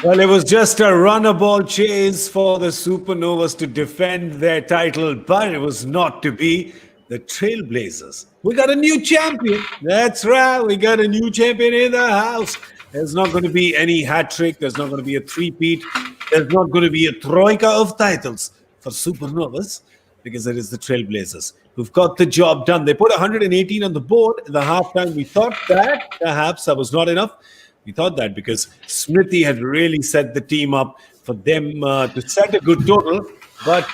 Well, it was just a runner ball chase for the Supernovas to defend their title, but it was not to be. The Trailblazers. We got a new champion. That's right. We got a new champion in the house. There's not going to be any hat trick. There's not going to be a three-peat. There's not going to be a troika of titles for Supernovas because it is the Trailblazers who've got the job done. They put 118 on the board at the halftime. We thought that perhaps that was not enough. We thought that because Smriti had really set the team up for them to set a good total, but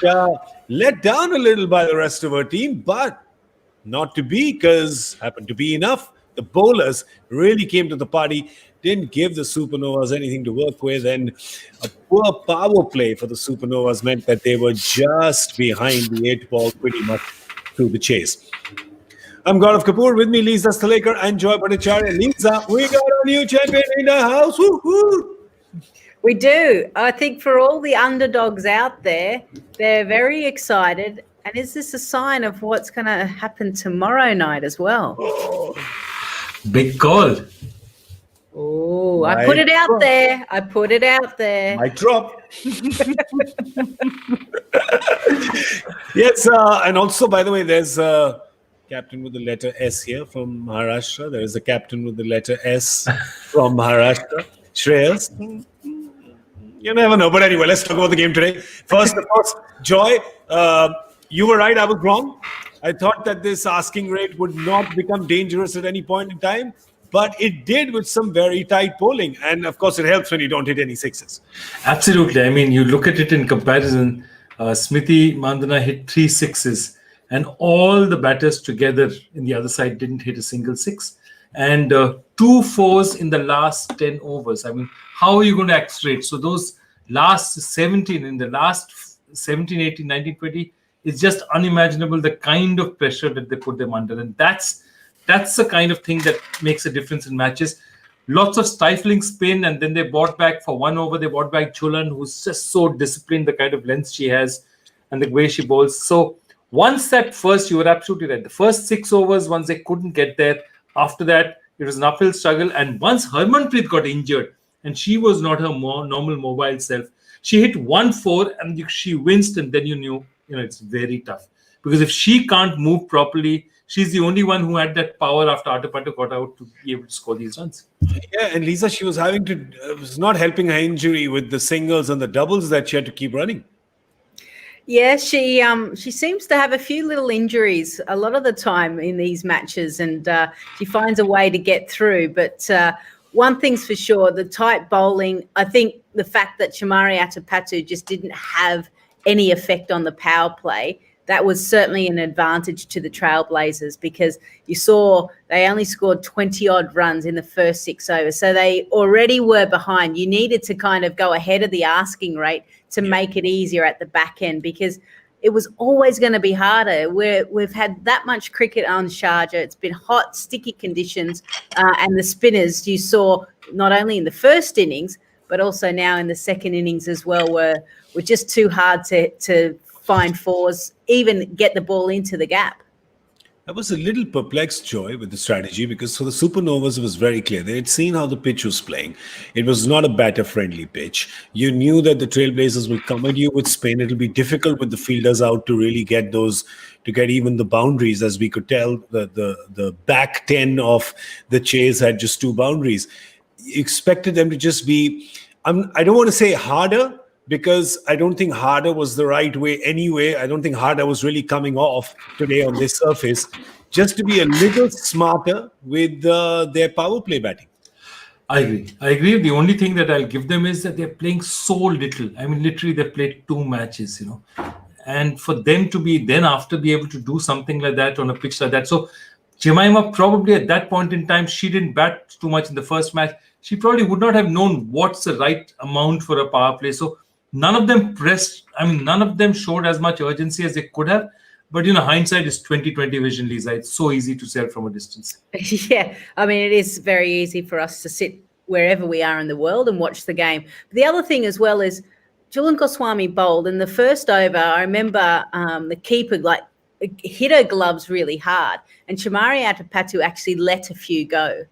let down a little by the rest of her team, but not to be, because happened to be enough. The bowlers really came to the party, didn't give the Supernovas anything to work with, and a poor power play for the Supernovas meant that they were just behind the 8 ball pretty much through the chase. I'm Gaurav Kapur, with me Lisa Sthalekar and Joy Bhattacharjya. Lisa, we got a new champion in the house. Woo-hoo! We do. I think for all the underdogs out there, they're very excited. And is this a sign of what's going to happen tomorrow night as well? Oh. Big call. Oh, I put it out there. I put it out there. Mic drop. Yes, and also, by the way, there's a captain with the letter S here from Maharashtra. There is a captain with the letter S from Maharashtra. Shreyas. You never know. But anyway, let's talk about the game today. First, of course, Joy, you were right. I was wrong. I thought that this asking rate would not become dangerous at any point in time, but it did with some very tight bowling. And, of course, it helps when you don't hit any sixes. Absolutely. I mean, you look at it in comparison. Smriti Mandhana hit 3 sixes, and all the batters together in the other side didn't hit a single six. And 2 fours in the last 10 overs. I mean, how are you going to accelerate? So those last 17, in the last 17, 18, 19, 20, is just unimaginable, the kind of pressure that they put them under. And that's the kind of thing that makes a difference in matches. Lots of stifling spin, and then they brought back for 1 over, they brought back Jhulan, who's just so disciplined, the kind of length she has and the way she bowls. So once that first, you were absolutely right. The first 6 overs, once they couldn't get there, after that, it was an uphill struggle. And once Harmanpreet got injured, and she was not her normal mobile self, she hit 1-4 and she winced, and then you knew, it's very tough. Because if she can't move properly, she's the only one who had that power after Atapattu got out to be able to score these runs. Yeah, and Lisa, she was was not helping her injury with the singles and the doubles that she had to keep running. Yeah, she seems to have a few little injuries a lot of the time in these matches, and she finds a way to get through. But one thing's for sure, the tight bowling, I think the fact that Chamari Atapattu just didn't have any effect on the power play, that was certainly an advantage to the Trailblazers, because you saw they only scored 20-odd runs in the first 6 overs. So they already were behind. You needed to kind of go ahead of the asking rate to make it easier at the back end, because it was always going to be harder. We've had that much cricket on Sharjah. It's been hot, sticky conditions, and the spinners you saw not only in the first innings, but also now in the second innings as well were just too hard to find fours, even get the ball into the gap. I was a little perplexed, Joy, with the strategy, because for the Supernovas, it was very clear. They had seen how the pitch was playing. It was not a batter-friendly pitch. You knew that the Trailblazers will come at you with spin. It'll be difficult with the fielders out to really get those, to get even the boundaries. As we could tell, the back 10 of the chase had just 2 boundaries. You expected them to just be, I don't want to say harder, because I don't think harder was the right way anyway. I don't think harder was really coming off today on this surface. Just to be a little smarter with their power play batting. I agree. The only thing that I'll give them is that they're playing so little. I mean, literally, they've played 2 matches, And for them to be then after be able to do something like that on a pitch like that. So Jemima probably at that point in time, she didn't bat too much in the first match. She probably would not have known what's the right amount for a power play. So none of them pressed. I mean, none of them showed as much urgency as they could have. But, hindsight is 20/20 vision, Lisa. It's so easy to sell from a distance. Yeah, I mean, it is very easy for us to sit wherever we are in the world and watch the game. But the other thing as well is Jhulan Goswami bowled in the first over. I remember the keeper hit her gloves really hard, and Chamari Atapattu actually let a few go.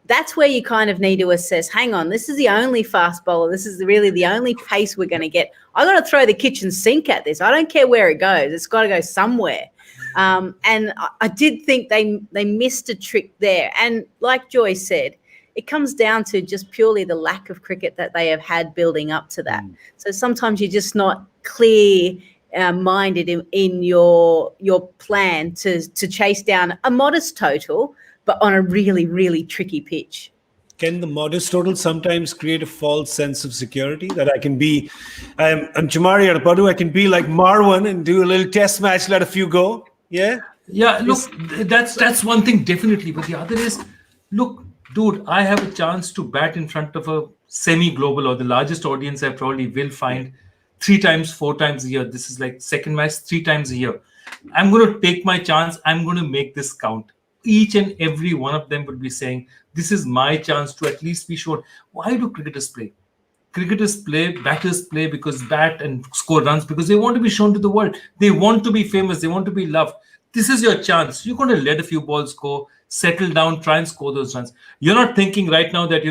that's where you kind of need to assess, hang on, this is the only fast bowler. This is really the only pace we're going to get. I got to throw the kitchen sink at this. I don't care where it goes. It's got to go somewhere. And I did think they missed a trick there. And like Joy said, it comes down to just purely the lack of cricket that they have had building up to that. So sometimes you're just not clear minded in your plan to chase down a modest total, but on a really, really tricky pitch. Can the modest total sometimes create a false sense of security that I can be, I'm Chamari at Padu, I can be like Marwan and do a little test match, let a few go? Yeah? Yeah, look, that's one thing definitely. But the other is, look, dude, I have a chance to bat in front of a semi-global or the largest audience I probably will find 3 times, 4 times a year. This is like second match 3 times a year. I'm going to take my chance. I'm going to make this count. Each and every one of them would be saying, this is my chance to at least be shown. Why do cricketers play? Cricketers play, batters play because bat and score runs because they want to be shown to the world. They want to be famous. They want to be loved. This is your chance. You're going to let a few balls go, settle down, try and score those runs. You're not thinking right now that,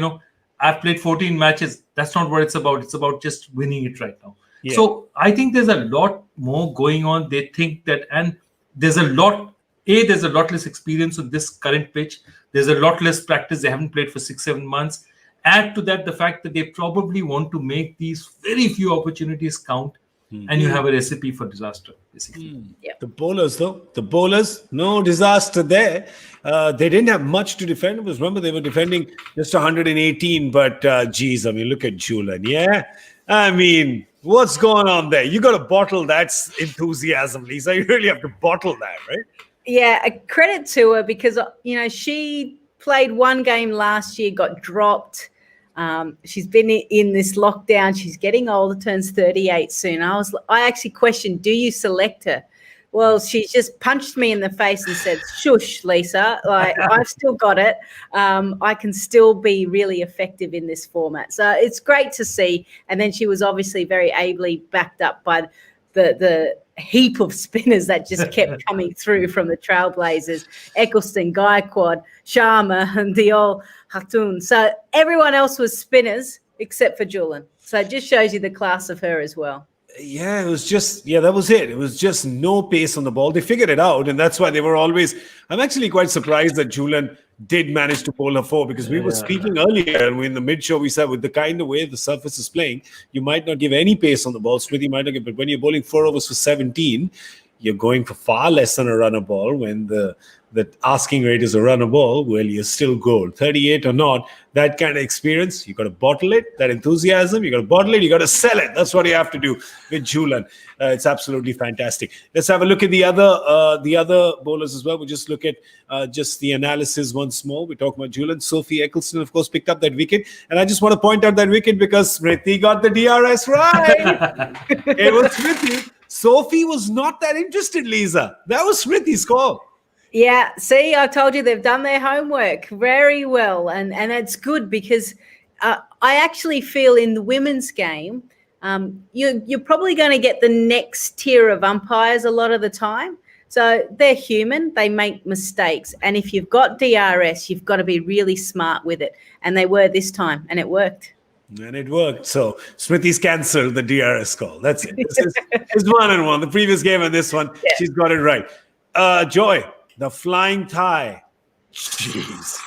I've played 14 matches. That's not what it's about. It's about just winning it right now. Yeah. So I think there's a lot more going on. They think that, and there's a lot less experience on this current pitch. There's a lot less practice. They haven't played for 6-7 months. Add to that the fact that they probably want to make these very few opportunities count. And you have a recipe for disaster, basically. Yep. The bowlers, no disaster there. They didn't have much to defend. Because remember, they were defending just 118. But, geez, I mean, look at Jhulan. Yeah? I mean, what's going on there? You got to bottle that enthusiasm, Lisa. You really have to bottle that, right? Yeah, a credit to her because, she played one game last year, got dropped. She's been in this lockdown. She's getting older, turns 38 soon. I actually questioned, do you select her? Well, she just punched me in the face and said, shush, Lisa, like I've still got it. I can still be really effective in this format. So it's great to see. And then she was obviously very ably backed up by the heap of spinners that just kept coming through from the Trailblazers, Eccleston, Gaikwad, Sharma and Diol Hatun. So everyone else was spinners except for Jhulan. So it just shows you the class of her as well. Yeah, that was it. It was just no pace on the ball. They figured it out, and that's why they were always... I'm actually quite surprised that Jhulan did manage to pull her 4 because we were speaking earlier, and in the mid-show we said with the kind of way the surface is playing, you might not give any pace on the ball. Smriti might not give, but when you're bowling 4 overs for 17, you're going for far less than a runner ball when the asking rate is a runner ball. Well, you're still gold. 38 or not, that kind of experience, you got to bottle it. That enthusiasm, you got to bottle it. You got to sell it. That's what you have to do with Jhulan. It's absolutely fantastic. Let's have a look at the other bowlers as well. We'll just look at just the analysis once more. We're talking about Jhulan. Sophie Eccleston, of course, picked up that wicket. And I just want to point out that wicket because Smriti got the DRS right. It was Smriti. Sophie was not that interested, Lisa. That was Smriti's call. Yeah, see, I told you they've done their homework very well. And it's good because I actually feel in the women's game, you're probably going to get the next tier of umpires a lot of the time. So they're human. They make mistakes. And if you've got DRS, you've got to be really smart with it. And they were this time, and it worked. And it worked. So Smriti's cancelled the DRS call. That's it. It's 1-1. The previous game and this one, she's got it right. Joy, the flying thigh. Jeez.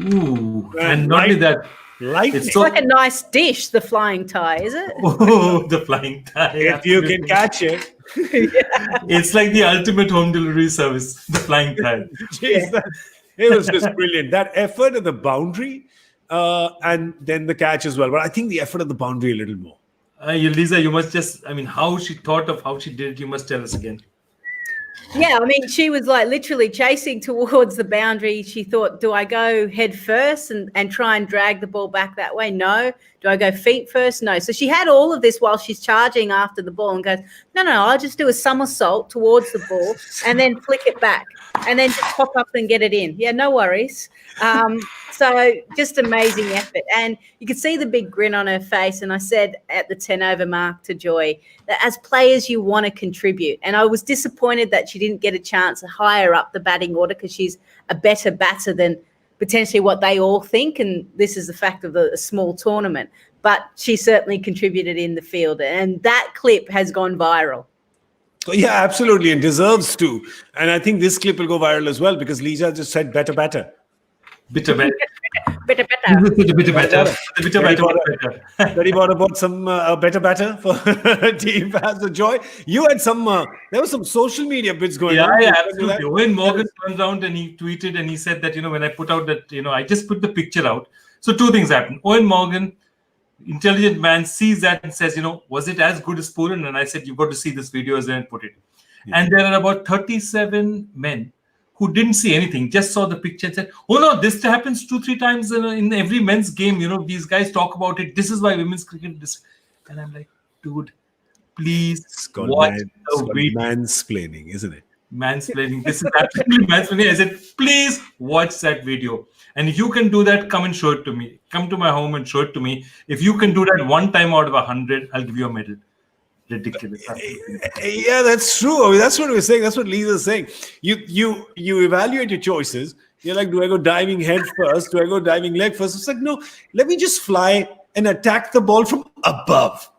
Ooh. And not only that. It's like a nice dish, the flying tie, is it? Oh, the flying tie. If you can catch it. It's like the ultimate home delivery service, the flying tie. Jeez, it was just brilliant. That effort at the boundary and then the catch as well. But I think the effort at the boundary a little more. Lisa, you must just, how she thought of how she did it, you must tell us again. Yeah, she was like literally chasing towards the boundary. She thought, do I go head first and try and drag the ball back that way? No. Do I go feet first? No. So she had all of this while she's charging after the ball and goes, no, I'll just do a somersault towards the ball and then flick it back and then just pop up and get it in. Yeah, no worries. So just amazing effort. And you could see the big grin on her face. And I said at the 10-over mark to Joy that as players, you want to contribute. And I was disappointed that she didn't get a chance higher up the batting order because she's a better batter than potentially what they all think, and this is the fact of a small tournament. But she certainly contributed in the field, and that clip has gone viral. Yeah, absolutely, and deserves to. And I think this clip will go viral as well because Lisa just said better. Bitter. Better. Bitter. Betty bought some better for Team Fans of Joy. You had some, there was some social media bits going on. Yeah, absolutely. Owen Morgan turned around and he tweeted and he said that, when I put out that, I just put the picture out. So two things happened. Owen Morgan, intelligent man, sees that and says, was it as good as Pooran? And I said, you've got to see this video as then put it. Yeah. And there are about 37 men who didn't see anything, just saw the picture and said, oh no, this happens 2-3 times in every men's game. These guys talk about it. This is why women's cricket is. And I'm like, dude, please watch the video. Mansplaining, isn't it? Mansplaining. This is absolutely mansplaining. I said, please watch that video. And if you can do that, come and show it to me. Come to my home and show it to me. If you can do that one time out of 100, I'll give you a medal. Ridiculous. Yeah, that's true. I mean, that's what we're saying. That's what Lisa's saying. You evaluate your choices. You're like, do I go diving head first? Do I go diving leg first? It's like, no, let me just fly and attack the ball from above.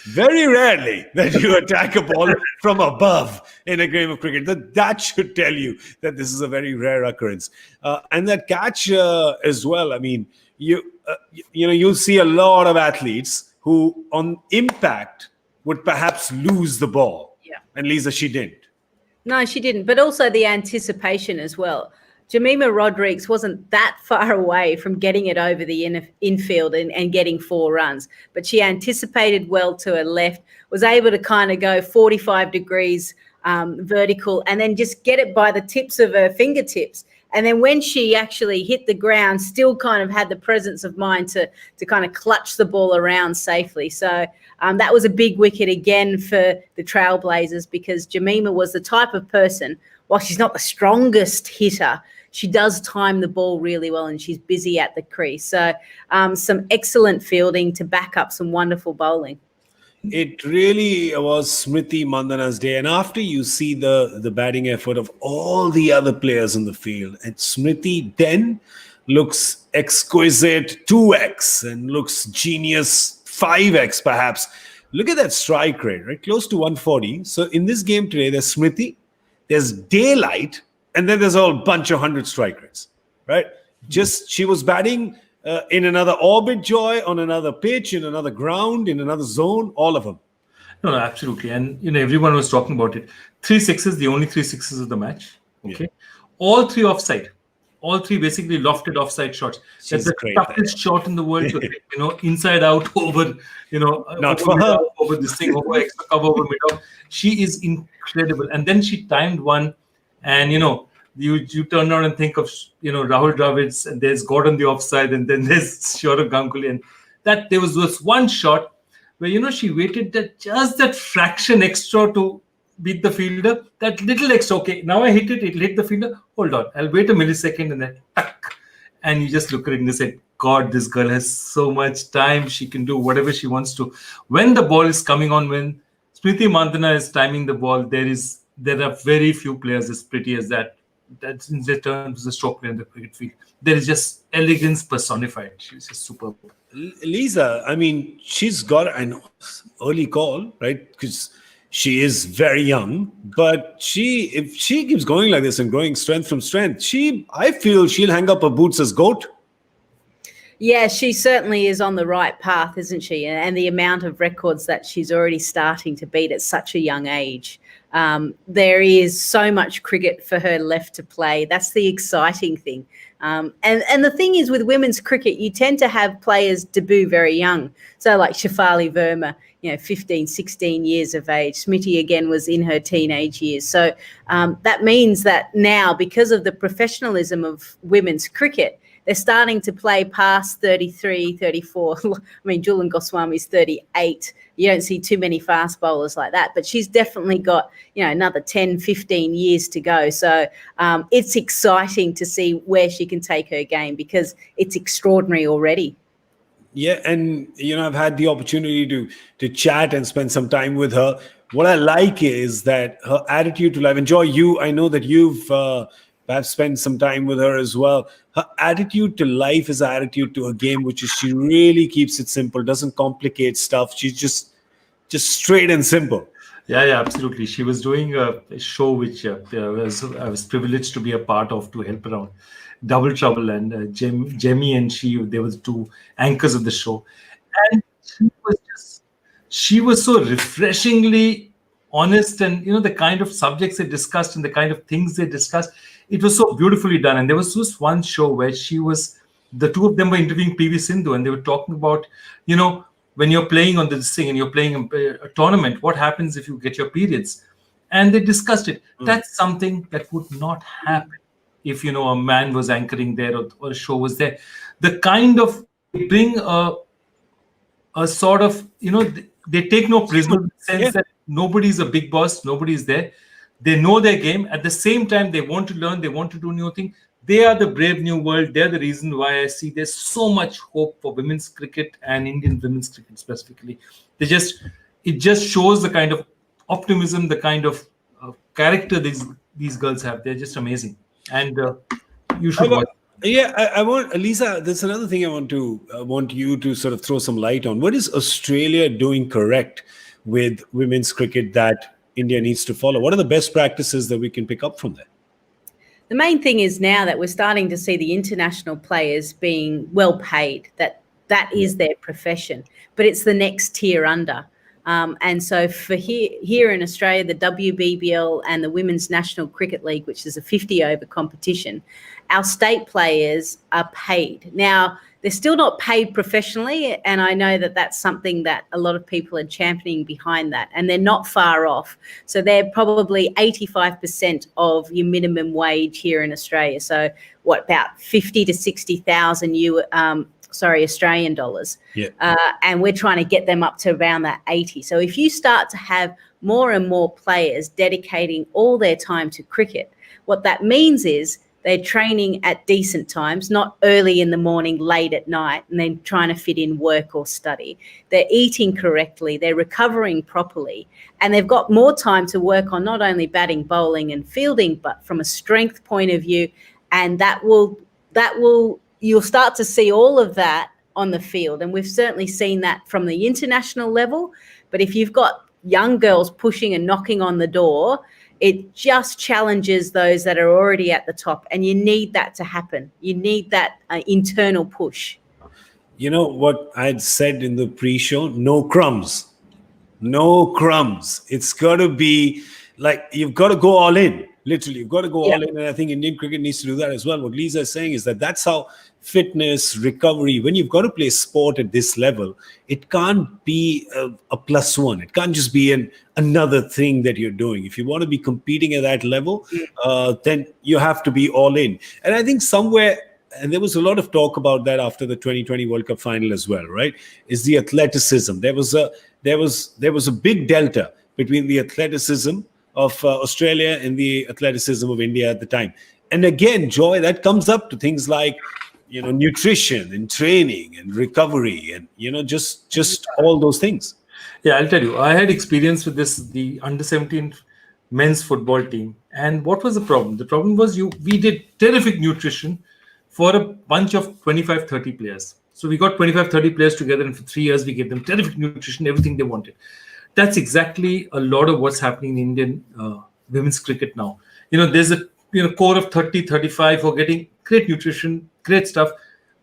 Very rarely that you attack a ball from above in a game of cricket. That should tell you that this is a very rare occurrence. And that catch as well. I mean, you'll see a lot of athletes who on impact would perhaps lose the ball. Yeah. And Lisa, she didn't. No, she didn't. But also the anticipation as well. Jemima Rodrigues wasn't that far away from getting it over the infield and getting 4 runs. But she anticipated well to her left, was able to kind of go 45 degrees vertical and then just get it by the tips of her fingertips. And then when she actually hit the ground, still kind of had the presence of mind to kind of clutch the ball around safely. So that was a big wicket again for the Trailblazers because Jemima was the type of person, while she's not the strongest hitter, she does time the ball really well and she's busy at the crease. So some excellent fielding to back up some wonderful bowling. It really was Smriti Mandhana's day. And after you see the batting effort of all the other players in the field, and Smriti then looks exquisite 2x and looks genius 5x perhaps. Look at that strike rate, right? Close to 140. So in this game today, there's Smriti, there's Daylight, and then there's a whole bunch of 100 strike rates, right? Just she was batting in another orbit, Joy, on another pitch, in another ground, in another zone, all of them. No, absolutely. And, everyone was talking about it. 3 sixes, the only 3 sixes of the match. Okay. Yeah. All 3 offside. All 3 basically lofted offside shots. That's the toughest shot in the world to hit, inside out over, not for her. Over this thing, over extra cover, over mid-off. She is incredible. And then she timed one and, you turn around and think of, Rahul Dravid's, and there's Gordon the offside, and then there's Saurav Ganguly. And that there was this one shot where, she waited just that fraction extra to beat the fielder. That little extra, okay, now I hit it, it'll hit the fielder. Hold on, I'll wait a millisecond and then tuck. And you just look at it and you say, God, this girl has so much time. She can do whatever she wants to. When the ball is coming on, when Smriti Mandhana is timing the ball, there are very few players as pretty as that. That's in terms of the stroke play in the cricket field. There is just elegance personified. She's just superb. Lisa, I mean, she's got an early call, right? Because she is very young, but if she keeps going like this and growing strength from strength, I feel she'll hang up her boots as GOAT. Yeah, she certainly is on the right path, isn't she? And the amount of records that she's already starting to beat at such a young age. There is so much cricket for her left to play. That's the exciting thing. And the thing is with women's cricket, you tend to have players debut very young. So like Shafali Verma, 15, 16 years of age. Smriti again was in her teenage years. So that means that now, because of the professionalism of women's cricket, they're starting to play past 33, 34. I mean, Jhulan Goswami is 38. You don't see too many fast bowlers like that, but she's definitely got, another 10, 15 years to go. So it's exciting to see where she can take her game because it's extraordinary already. Yeah, and, I've had the opportunity to chat and spend some time with her. What I like is that her attitude to life, and Joy, I know that you've I've spent some time with her as well. Her attitude to life is her attitude to a game, which is she really keeps it simple, doesn't complicate stuff. She's just straight and simple. Yeah, absolutely. She was doing a show which I was privileged to be a part of to help around. Double Trouble, and Jemmy and they were the two anchors of the show, and she was so refreshingly honest, and the kind of subjects they discussed and the kind of things they discussed, it was so beautifully done. And there was this one show where the two of them were interviewing PV Sindhu, and they were talking about when you're playing on this thing and you're playing a tournament, what happens if you get your periods? And they discussed it. That's something that would not happen if a man was anchoring there or a show was there. The kind of they bring a sort of they take no prisoner in the sense that nobody's a big boss, nobody's there. They know their game. At the same time, they want to learn, they want to do new things. They are the brave new world. They're the reason why I see there's so much hope for women's cricket and Indian women's cricket specifically. It just shows the kind of optimism, the kind of character these girls have. They're just amazing, and you should watch. Yeah, I want Lisa. There's another thing I want you to sort of throw some light on. What is Australia doing correct with women's cricket that India needs to follow? What are the best practices that we can pick up from there? The main thing is now that we're starting to see the international players being well paid, that is their profession, but it's the next tier under. And so for here in Australia, the WBBL and the Women's National Cricket League, which is a 50-over competition, our state players are paid. Now, they're still not paid professionally, and I know that that's something that a lot of people are championing behind that, and they're not far off. So they're probably 85% of your minimum wage here in Australia. So about 50 to 60,000 Australian dollars. Yeah. And we're trying to get them up to around that 80. So if you start to have more and more players dedicating all their time to cricket, what that means is they're training at decent times, not early in the morning, late at night, and then trying to fit in work or study. They're eating correctly, they're recovering properly, and they've got more time to work on not only batting, bowling and fielding, but from a strength point of view. And you'll start to see all of that on the field. And we've certainly seen that from the international level. But if you've got young girls pushing and knocking on the door, it just challenges those that are already at the top. And you need that to happen. You need that internal push. You know what I'd said in the pre-show? No crumbs. No crumbs. It's got to be like, you've got to go all in. Literally, you've got to go all in. And I think Indian cricket needs to do that as well. What Lisa is saying is that's how fitness, recovery, when you've got to play sport at this level, it can't be a plus one. It can't just be another thing that you're doing. If you want to be competing at that level, then you have to be all in. And I think somewhere, and there was a lot of talk about that after the 2020 World Cup final as well, right? Is the athleticism. There was a big delta between the athleticism of Australia and the athleticism of India at the time. And again, Joy, that comes up to things like, nutrition and training and recovery and, just all those things. Yeah, I'll tell you, I had experience with the under-17 men's football team. And what was the problem? The problem was we did terrific nutrition for a bunch of 25, 30 players. So we got 25, 30 players together, and for 3 years, we gave them terrific nutrition, everything they wanted. That's exactly a lot of what's happening in Indian women's cricket now. There's a core of 30, 35 who are getting great nutrition, great stuff.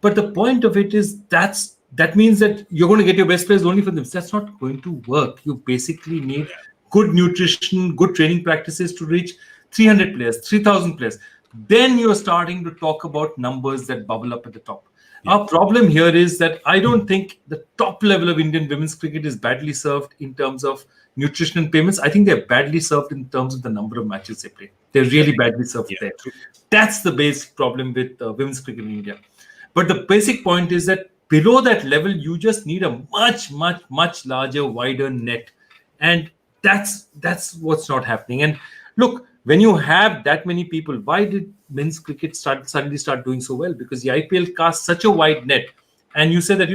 But the point of it is that means that you're going to get your best players only for them. That's not going to work. You basically need good nutrition, good training practices to reach 300 players, 3,000 players. Then you're starting to talk about numbers that bubble up at the top. Yeah. Our problem here is that I don't think the top level of Indian women's cricket is badly served in terms of nutrition and payments. I think they're badly served in terms of the number of matches they play. They're really badly served there. That's the basic problem with women's cricket in India. But the basic point is that below that level, you just need a much, much, much larger, wider net. And that's what's not happening. And look, when you have that many people, why did men's cricket suddenly start doing so well? Because the IPL casts such a wide net. And you say that,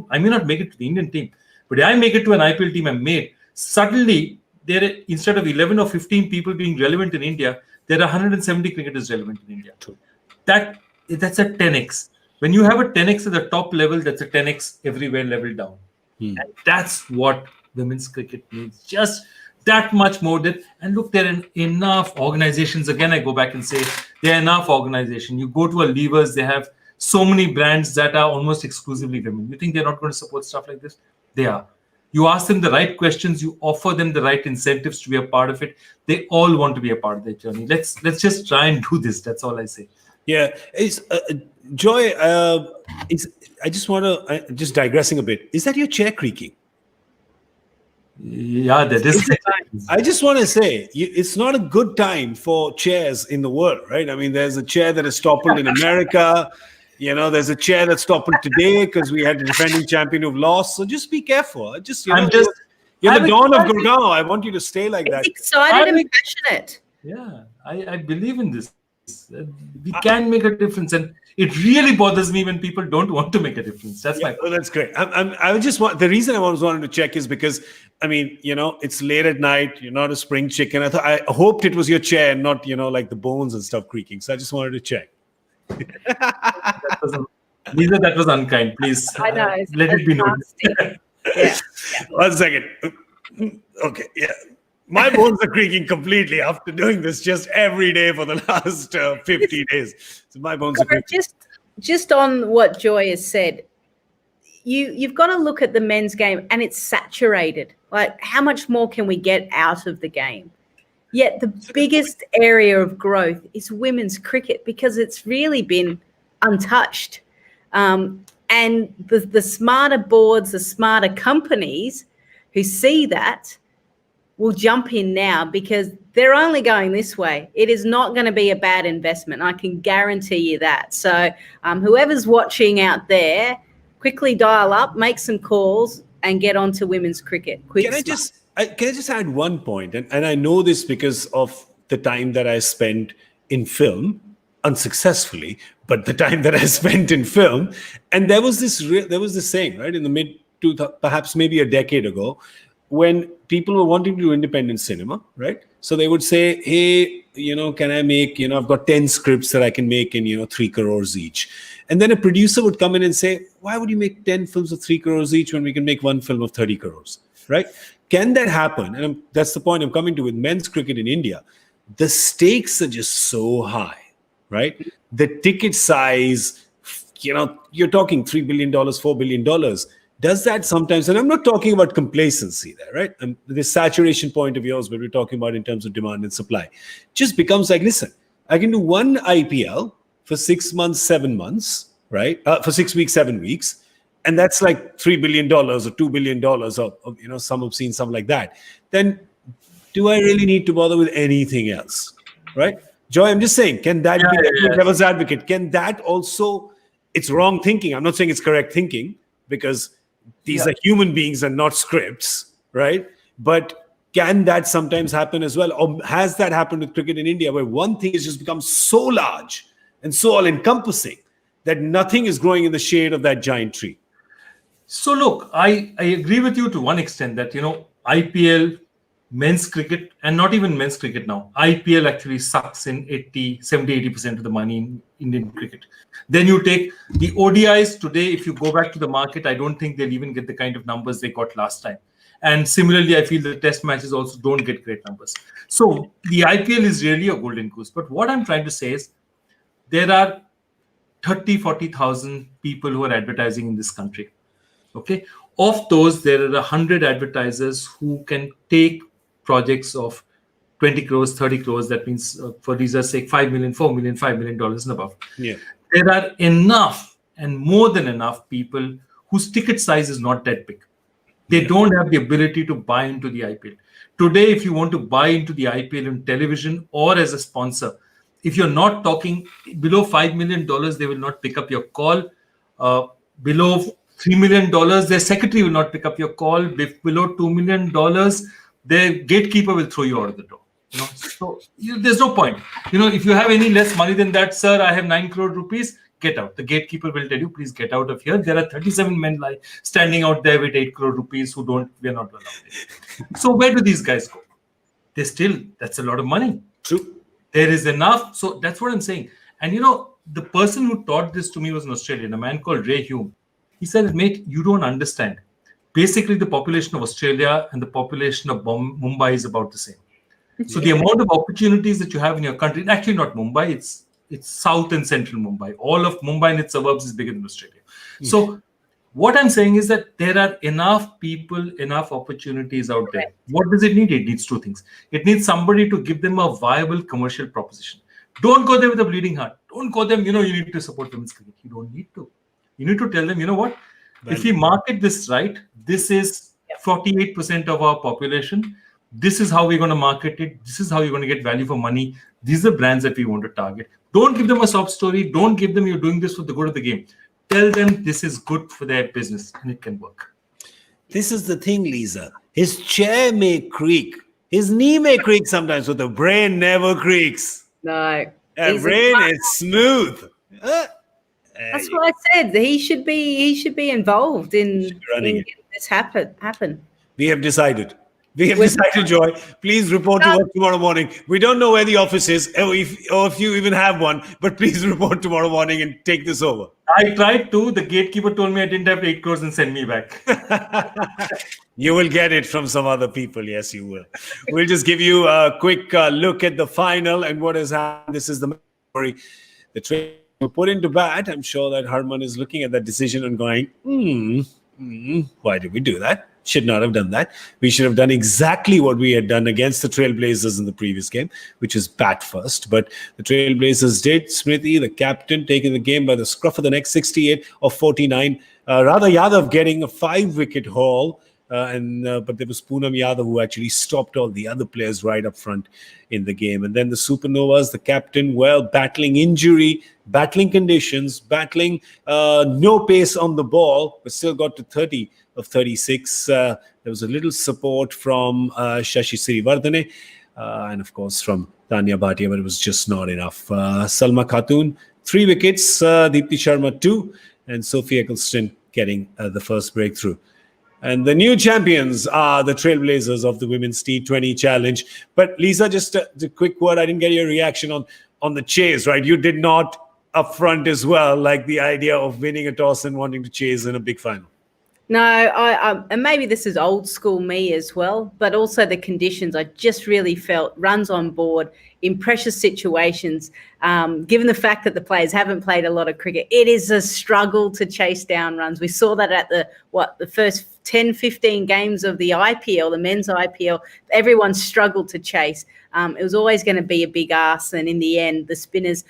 I may not make it to the Indian team, but if I make it to an IPL team I'm made. Suddenly, instead of 11 or 15 people being relevant in India, there are 170 cricketers relevant in India. True. That's a 10x. When you have a 10x at the top level, that's a 10x everywhere level down. And that's what women's cricket needs. Just that much more. And look, there are enough organizations. Again, I go back and say there are enough organizations. You go to a Levers, they have so many brands that are almost exclusively women. You think they're not going to support stuff like this? They are. You ask them the right questions, you offer them the right incentives to be a part of it. They all want to be a part of their journey. Let's just try and do this. That's all I say. Yeah, Joy. I just want to just digressing a bit. Is that your chair creaking? Yeah, that is. I just want to say it's not a good time for chairs in the world, right? I mean, there's a chair that is toppled in America. There's a chair that's toppled today because we had the defending champion who've lost. So just be careful. You're the dawn of Gurgaon. I want you to stay like that. Excited and passionate. Yeah, I believe in this. We can make a difference, and it really bothers me when people don't want to make a difference. That's my point. Oh, that's great. I would just want the reason I was wanting to check is because it's late at night. You're not a spring chicken. I hoped it was your chair, and not like the bones and stuff creaking. So I just wanted to check. Lisa, that was unkind. Please, I know. Let it be noted. Yeah. 1 second. Okay. Yeah. My bones are creaking completely after doing this just every day for the last 50 days. So my bones are creaking. Just on what Joy has said, you've got to look at the men's game, and it's saturated. Like, how much more can we get out of the game? Yet the biggest area of growth is women's cricket because it's really been untouched. And the smarter boards, the smarter companies who see that will jump in now because they're only going this way. It is not going to be a bad investment. I can guarantee you that. So whoever's watching out there, quickly dial up, make some calls, and get on to women's cricket. Can I just add one point? And I know this because of the time that I spent in film, unsuccessfully, but the time that I spent in film. And there was this saying, right, in the perhaps maybe a decade ago, when people were wanting to do independent cinema, right? So they would say, hey, can I make, I've got 10 scripts that I can make in, 3 crores each. And then a producer would come in and say, why would you make 10 films of 3 crores each when we can make one film of 30 crores, right? Can that happen? And that's the point I'm coming to with men's cricket in India. The stakes are just so high, right? The ticket size, you're talking $3 billion, $4 billion. Does that sometimes, and I'm not talking about complacency there, right? And this saturation point of yours, but we're talking about in terms of demand and supply, just becomes like, listen, I can do one IPL for 6 months, 7 months, right? For 6 weeks, 7 weeks. And that's like $3 billion or $2 billion or some have seen something like that. Then do I really need to bother with anything else, right? Joy, I'm just saying, can that be devil's advocate? Can that also, it's wrong thinking. I'm not saying it's correct thinking because these are human beings and not scripts, right? But can that sometimes happen as well? Or has that happened with cricket in India where one thing has just become so large and so all-encompassing that nothing is growing in the shade of that giant tree? So look, I agree with you to one extent that, IPL, men's cricket, and not even men's cricket now, IPL actually sucks in 70-80% of the money in Indian cricket. Then you take the ODIs today, if you go back to the market, I don't think they'll even get the kind of numbers they got last time. And similarly, I feel the test matches also don't get great numbers. So the IPL is really a golden goose. But what I'm trying to say is there are 40,000 people who are advertising in this country. Okay. Of those, there are 100 advertisers who can take projects of 20 crores, 30 crores. That means for Lisa's sake, 5 million, 4 million, $5 million and above. Yeah. There are enough and more than enough people whose ticket size is not that big. They don't have the ability to buy into the IPL. Today, if you want to buy into the IPL on television or as a sponsor, if you're not talking below $5 million, they will not pick up your call. Below $3 million, their secretary will not pick up your call. Below $2 million, their gatekeeper will throw you out of the door. So there's no point. If you have any less money than that, sir, I have 9 crore rupees, get out. The gatekeeper will tell you, please get out of here. There are 37 men standing out there with 8 crore rupees we are not allowed. So where do these guys go? that's a lot of money. True. There is enough. So that's what I'm saying. And the person who taught this to me was an Australian, a man called Ray Hume. He said, mate, you don't understand. Basically, the population of Australia and the population of Mumbai is about the same. So the amount of opportunities that you have in your country, actually not Mumbai, it's South and Central Mumbai. All of Mumbai and its suburbs is bigger than Australia. So what I'm saying is that there are enough people, enough opportunities out there. What does it need? It needs two things. It needs somebody to give them a viable commercial proposition. Don't go there with a bleeding heart. Don't go them, you need to support women's cricket. You don't need to. You need to tell them, what? If we market this right, this is 48% of our population. This is how we're going to market it. This is how you're going to get value for money. These are brands that we want to target. Don't give them a sob story. Don't give them you're doing this for the good of the game. Tell them this is good for their business and it can work. This is the thing, Lisa. His chair may creak. His knee may creak sometimes, but the brain never creaks. No. The brain is smooth. That's what I said. He should be involved in getting this happen. We have decided. Joy. Please report to us tomorrow morning. We don't know where the office is, or if you even have one, but please report tomorrow morning and take this over. I tried to. The gatekeeper told me I didn't have 8 crores and send me back. You will get it from some other people. Yes, you will. We'll just give you a quick look at the final and what has happened. This is the story. The train were put into bat. I'm sure that Harman is looking at that decision and going, why did we do that? Should not have done that. We should have done exactly what we had done against the Trailblazers in the previous game, which is bat first. But the Trailblazers did. Smriti, the captain, taking the game by the scruff of the neck, 68 of 49. Radha Yadav getting a 5-wicket haul. But there was Poonam Yadav who actually stopped all the other players right up front in the game. And then the Supernovas, the captain, battling injury, battling conditions, battling no pace on the ball, but still got to 30 of 36. There was a little support from Shashi Sirivardhane and, of course, from Tanya Bhatia, but it was just not enough. Salma Khatun, 3 wickets, Deepti Sharma, 2, and Sophie Eccleston getting the first breakthrough. And the new champions are the Trailblazers of the Women's T20 Challenge. But Lisa, just a quick word. I didn't get your reaction on the chase, right? You did not upfront as well, like the idea of winning a toss and wanting to chase in a big final. No, and maybe this is old school me as well, but also the conditions. I just really felt runs on board in pressure situations. Given the fact that the players haven't played a lot of cricket, it is a struggle to chase down runs. We saw that at the first 10, 15 games of the IPL, the men's IPL. Everyone struggled to chase. It was always going to be a big ask, and in the end, the spinners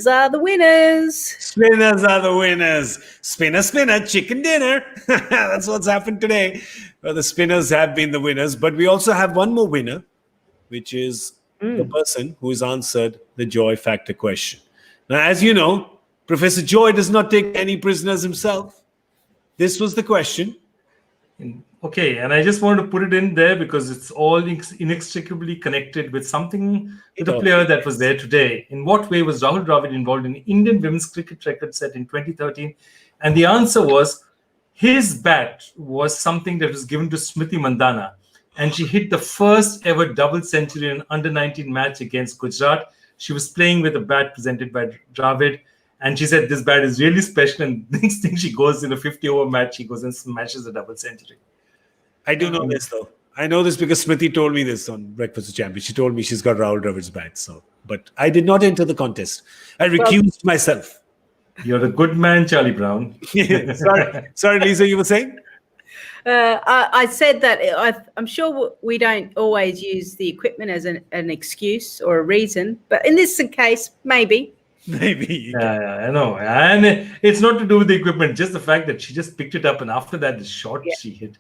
are the winners. Spinners are the winners. Spinner, chicken dinner. That's what's happened today. Well, the spinners have been the winners, but we also have one more winner, which is the person who has answered the joy factor question. Now, as you know, Professor Joy does not take any prisoners himself. This was the question. Okay, and I just want to put it in there because it's all inextricably connected with something, with a player that was there today. In what way was Rahul Dravid involved in Indian women's cricket record set in 2013? And the answer was his bat was something that was given to Smriti Mandhana. And she hit the first ever double century in an under-19 match against Gujarat. She was playing with a bat presented by Dravid. And she said, this bat is really special. And next thing she goes in a 50-over match, she goes and smashes a double century. I do know this, though. I know this because Smriti told me this on Breakfast with Champions. She told me she's got Rahul Dravid's bat. But I did not enter the contest. I recused myself. You're a good man, Charlie Brown. Sorry, Lisa, you were saying? I said that I'm sure we don't always use the equipment as an excuse or a reason. But in this case, maybe. Maybe. Yeah, I know. And it's not to do with the equipment, just the fact that she just picked it up. And after that, the shot she hit.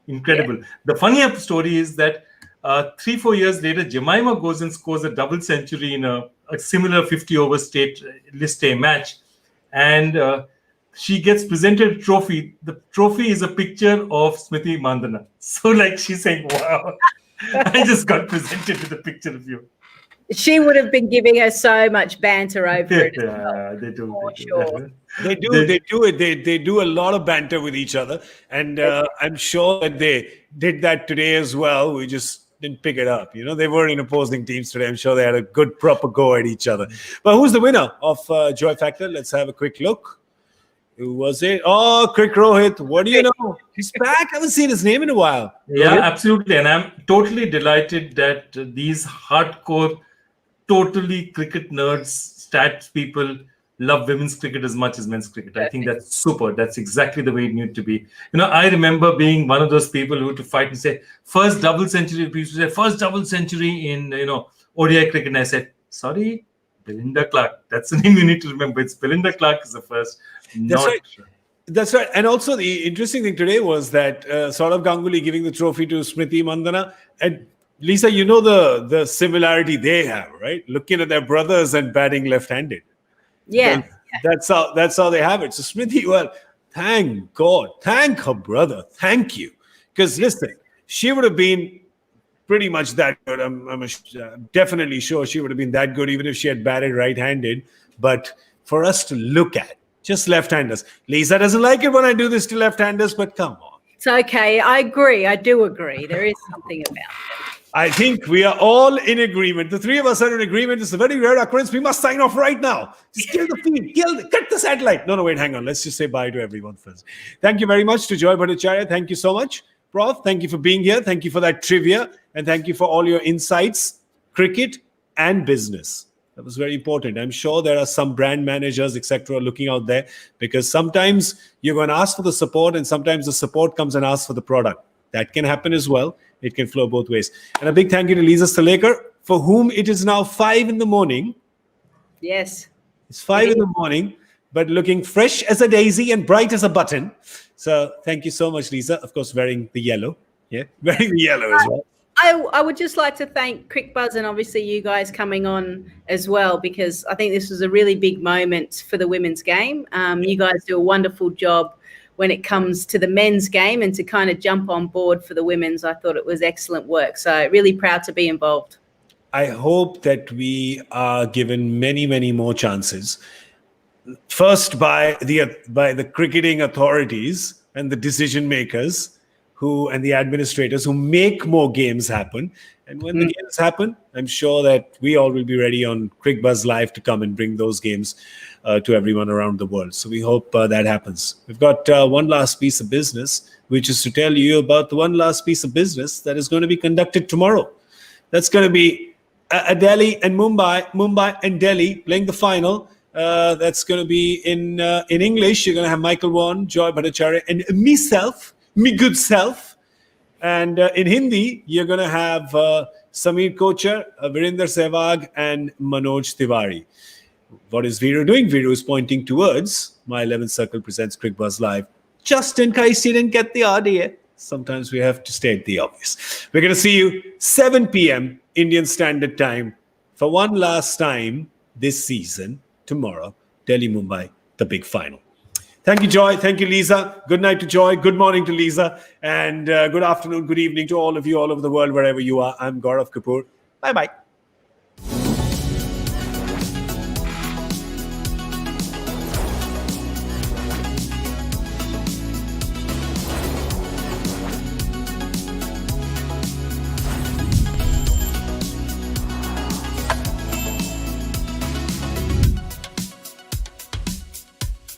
Incredible. Yeah. The funny story is that 3-4 years later, Jemima goes and scores a double century in a similar 50-over state list A match. And she gets presented a trophy. The trophy is a picture of Smriti Mandhana. So she's saying, wow, I just got presented with a picture of you. She would have been giving her so much banter over it. Yeah, they do. Sure. They do it. They do a lot of banter with each other. And I'm sure that they did that today as well. We just didn't pick it up. They were in opposing teams today. I'm sure they had a good, proper go at each other. But who's the winner of Joy Factor? Let's have a quick look. Who was it? Oh, Crick Rohit. What do you know? He's back. I haven't seen his name in a while. Yeah, Rohit? absolutely. And I'm totally delighted that these hardcore, totally cricket nerds, stats people love women's cricket as much as men's cricket. I think that's super. That's exactly the way it needs to be. I remember being one of those people who to fight and say, first double century, people used to say, first double century in, ODI cricket. And I said, sorry, Belinda Clark. That's the name you need to remember. It's Belinda Clark is the first. That's right. That's right. And also the interesting thing today was that Saurav Ganguly giving the trophy to Smriti Mandhana. And Lisa, the similarity they have, right? Looking at their brothers and batting left-handed. Yeah. That's how they have it. So Smriti, well, thank God. Thank her brother. Thank you. Because listen, she would have been pretty much that good. I'm definitely sure she would have been that good even if she had batted right-handed. But for us to look at, just left-handers. Lisa doesn't like it when I do this to left-handers, but come on. It's okay. I agree. I do agree. There is something about it. I think we are all in agreement. The three of us are in agreement. It's a very rare occurrence. We must sign off right now. Just kill the feed. Cut the satellite. No, wait, hang on. Let's just say bye to everyone first. Thank you very much to Joy Bhattacharya. Thank you so much. Prof, thank you for being here. Thank you for that trivia. And thank you for all your insights, cricket and business. That was very important. I'm sure there are some brand managers, etc., looking out there because sometimes you're going to ask for the support and sometimes the support comes and asks for the product. That can happen as well. It can flow both ways. And a big thank you to Lisa Sthalekar, for whom it is now 5 in the morning. Yes. It's 5 in the morning, but looking fresh as a daisy and bright as a button. So thank you so much, Lisa. Of course, wearing the yellow. Yeah, wearing the yellow as well. I would just like to thank Cricbuzz and obviously you guys coming on as well, because I think this was a really big moment for the women's game. You guys do a wonderful job when it comes to the men's game, and to kind of jump on board for the women's, I thought it was excellent work. So really proud to be involved. I hope that we are given many, many more chances. First by the cricketing authorities and the decision makers and the administrators who make more games happen. And when the games happen, I'm sure that we all will be ready on Cricbuzz Live to come and bring those games to everyone around the world. So we hope that happens. We've got one last piece of business, which is to tell you about the one last piece of business that is going to be conducted tomorrow. That's going to be Delhi and Mumbai and Delhi playing the final. That's going to be in English. You're going to have Michael Vaughan, Joy Bhattacharya, and me good self. And in Hindi, you're going to have Sameer Kochar, Virender Sehwag, and Manoj Tiwari. What is Viru doing? Viru is pointing towards My 11th Circle presents Cricbuzz Live. Just in case you didn't get the idea, sometimes we have to state the obvious. We're going to see you 7 p.m. Indian Standard Time for one last time this season, tomorrow, Delhi, Mumbai, the big final. Thank you, Joy. Thank you, Lisa. Good night to Joy. Good morning to Lisa. And good afternoon, good evening to all of you all over the world, wherever you are. I'm Gaurav Kapur. Bye-bye.